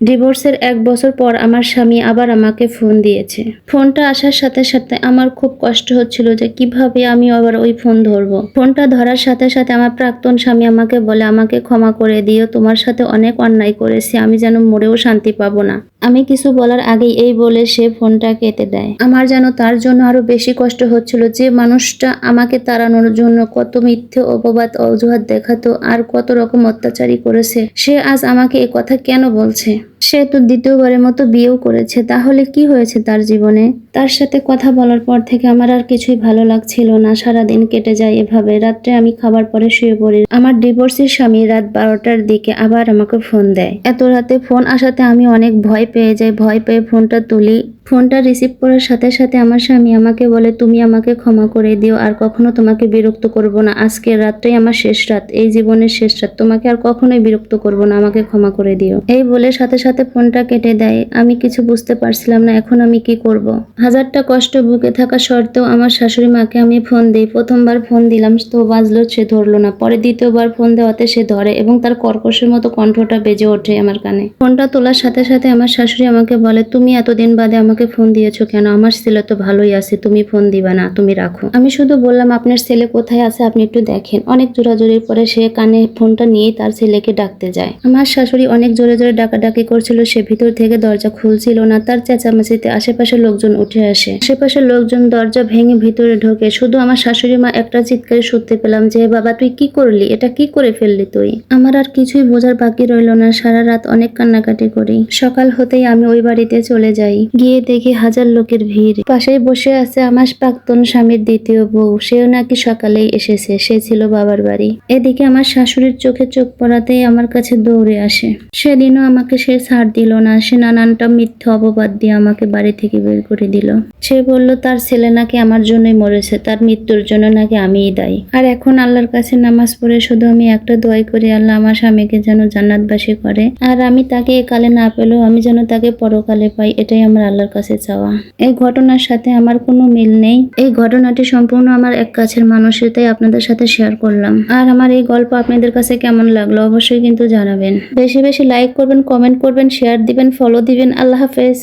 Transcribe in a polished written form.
ডিভোর্সের 1 বছর পর আমার স্বামী আবার আমাকে ফোন দিয়েছে। ফোনটা আসার সাথে সাথে আমার খুব কষ্ট হচ্ছিল যে কিভাবে আমি আবার ওই ফোন ধরবো। ফোনটা ধরার সাথে সাথে আমার প্রাক্তন স্বামী আমাকে বলে, আমাকে ক্ষমা করে দিও, তোমার সাথে অনেক অন্যায় করেছি, আমি যেন মরেও শান্তি পাবো না। আমি কিছু বলার আগেই এই বলে সে ফোনটা কেটে দেয়। আমার যেন তার জন্য আরো বেশি কষ্ট হচ্ছিল, যে মানুষটা আমাকে তাড়ানোর জন্য কত মিথ্যে অপবাদ অজুহাত দেখাতো আর কত রকম অত্যাচারী করেছে, সে আজ আমাকে এ কথা কেন বলছে। সে তো দ্বিতীয়বারের মতো বিয়েও করেছে, তাহলে কি হয়েছে তার জীবনে। তার সাথে কথা বলার পর থেকে আমার আর কিছুই ভালো লাগছিল না। সারাদিন কেটে যায় এভাবে। রাত্রে আমি খাবার পরে শুয়ে পড়ি। আমার ডিভোর্সের স্বামী রাত 12টার দিকে আবার আমাকে ফোন দেয়। এত রাতে ফোন আসাতে আমি অনেক ভয় পেয়ে যাই। ভয় পেয়ে ফোনটা তুলি। ফোনটা রিসিভ করার সাথে সাথে আমার স্বামী আমাকে বলে, তুমি আমাকে ক্ষমা করে দিও, আর কখনো তোমাকে বিরক্ত করব না। আজকের রাতটাই আমার শেষ রাত, এই জীবনের শেষ রাত, তোমাকে আর কখনোই বিরক্ত করব না, আমাকে ক্ষমা করে দিও। এই বলে সাথে সাথে ফোনটা কেটে দেয়। আমি কিছু বুঝতে পারছিলাম না এখন আমি কি করব। হাজারটা কষ্ট বুকে থাকা সত্ত্বেও আমার শাশুড়ি মাকে আমি ফোন দিই। প্রথমবার ফোন দিলাম তো বাজলো, সে ধরলো না। পরে দ্বিতীয়বার ফোন দেওয়াতে সে ধরে এবং তার কর্কশের মতো কণ্ঠটা বেজে ওঠে আমার কানে। ফোনটা তোলার সাথে সাথে আমার শাশুড়ি আমাকে বলে, তুমি এতদিন বাদে আমাকে ফোন দিয়েছো কেন? আমার ছেলে তো ভালোই আছে, তুমি ফোন দিবা না, তুমি রাখো। আমি শুধু বললাম, আপনার ছেলে কোথায় আছে আপনি একটু দেখেন। অনেক জোরাজোরির পরে সে কানে ফোনটা নিয়ে তার ছেলেকে ডাকতে যায়। আমার শাশুড়ি অনেক জোরে জোরে ডাকাডাকি করছিল, সে ভিতর থেকে দরজা খুলছিল না। তার চেঁচামেচিতে আশেপাশের লোকজন উঠে আসে। আশেপাশের লোকজন দরজা ভেঙে ভিতরে ঢোকে। শুধু আমার শাশুড়ি মা একটা চিৎকারে শুনতে পেলাম যে, বাবা তুই কি করলি, এটা কি করে ফেললি তুই। আমার আর কিছুই বোঝার বাকি রইল না। সারা রাত অনেক কান্নাকাটি করি। সকাল হতেই আমি ওই বাড়িতে চলে যাই। গিয়ে দেখি হাজার লোকের ভিড়। পাশেই বসে আছে আমার প্রাক্তন স্বামীর দ্বিতীয় বউ। সেও নাকি সকালেই এসেছে, সে ছিল বাবার বাড়ি। এদিকে আমার শাশুড়ির চোখে চোখ পড়াতেই আমার কাছে দৌড়ে আসে। সেদিনও আমাকে সে ছাড় দিল না। সে নানানটা মিথ্যা অপবাদ দিয়ে আমাকে বাড়ি থেকে বের করে দিল। সে বলল তার ছেলে নাকি আমার জন্যই মরেছে, তার মৃত্যুর জন্য নাকি আমিই দায়ী। আর এখন আল্লাহর কাছে নামাজ পড়ে শুধু আমি একটা দোয়াই করি, আল্লাহ আমার স্বামীকে যেন জান্নাতবাসী করে, আর আমি তাকে একালে না পেলেও আমি যেন তাকে পরকালে পাই, এটাই আমার আল্লাহর কাছে চাওয়া। এই ঘটনার সাথে আমার কোনো মিল নেই। এই ঘটনাটি সম্পূর্ণ আমার এক কাছের মানুষের, তাই আপনাদের সাথে শেয়ার করলাম। আর আমার এই গল্প আপনাদের কাছে কেমন লাগলো অবশ্যই কিন্তু জানাবেন। বেশি বেশি লাইক করবেন, কমেন্ট করবেন, শেয়ার দিবেন, ফলো দিবেন। আল্লাহ হাফেজ।